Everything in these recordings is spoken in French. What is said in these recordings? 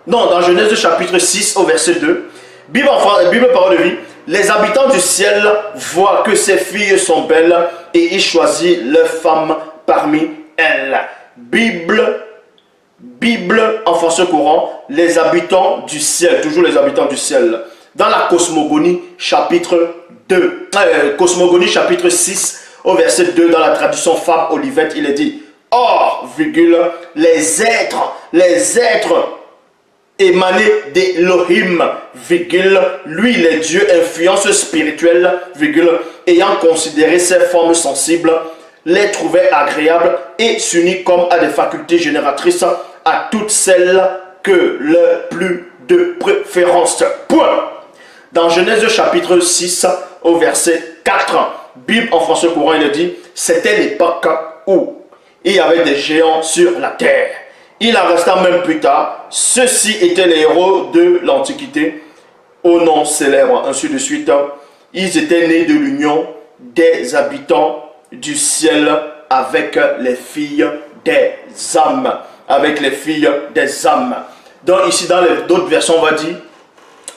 dans Genèse chapitre 6 au verset 2, Bible parole de vie, les habitants du ciel voient que ces filles sont belles et ils choisissent leurs femmes parmi elles. Bible en français courant, les habitants du ciel, toujours les habitants du ciel. Dans la cosmogonie chapitre 2, cosmogonie chapitre 6 au verset 2, dans la traduction Femme Olivette, il est dit: or, virgule, les êtres émanés d'Elohim, virgule, lui les dieux, influence spirituelle, virgule, ayant considéré ces formes sensibles, les trouvait agréables et s'unit comme à des facultés génératrices à toutes celles que leur plus de préférence. Point. Dans Genèse chapitre 6 au verset 4, Bible en français courant, il dit: c'était l'époque où il y avait des géants sur la terre. Il en resta même plus tard. Ceux-ci étaient les héros de l'Antiquité, au nom célèbre, ainsi de suite. Ils étaient nés de l'union des habitants du ciel avec les filles des âmes. Avec les filles des âmes. Donc ici, dans d'autres versions, on va dire,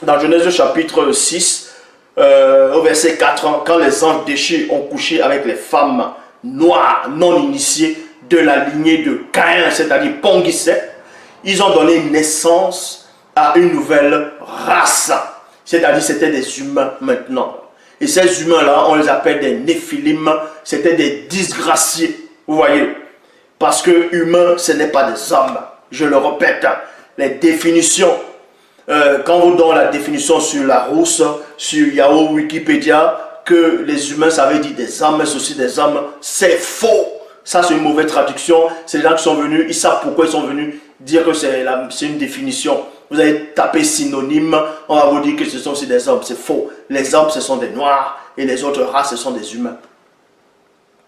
dans Genèse chapitre 6, au verset 4, quand les anges déchus ont couché avec les femmes noires, non initiées, de la lignée de Caïn, c'est-à-dire Pongisset, ils ont donné naissance à une nouvelle race. C'est-à-dire c'était des humains maintenant. Et ces humains-là, on les appelle des néphilim, c'était des disgraciés. Vous voyez? Parce que humain, ce n'est pas des hommes. Je le répète, les définitions, quand vous donnez la définition sur la rousse, sur Yahoo, Wikipédia, que les humains, ça veut dire des hommes, mais aussi des hommes, c'est faux. Ça, c'est une mauvaise traduction. C'est les gens qui sont venus, ils savent pourquoi ils sont venus dire que c'est une définition. Vous allez taper synonyme, on va vous dire que ce sont aussi des hommes. C'est faux. Les hommes, ce sont des noirs et les autres races, ce sont des humains.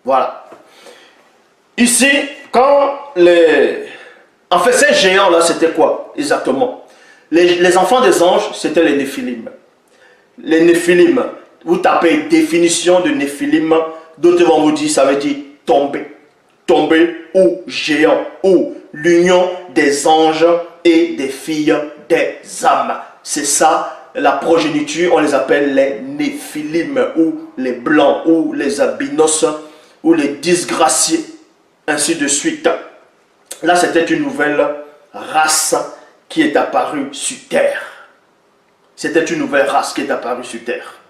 Voilà. Ici, quand les... En fait, ces géants-là, c'était quoi exactement? Les enfants des anges, c'était les néphilim. Les néphilim, vous tapez définition de néphilim, d'autres vont vous dire, ça veut dire tomber. Tomber ou géant, ou l'union des anges et des filles des âmes. C'est ça, la progéniture, on les appelle les néphilim, ou les blancs, ou les albinos, ou les disgraciés, ainsi de suite. Là, c'était une nouvelle race qui est apparue sur terre. C'était une nouvelle race qui est apparue sur terre.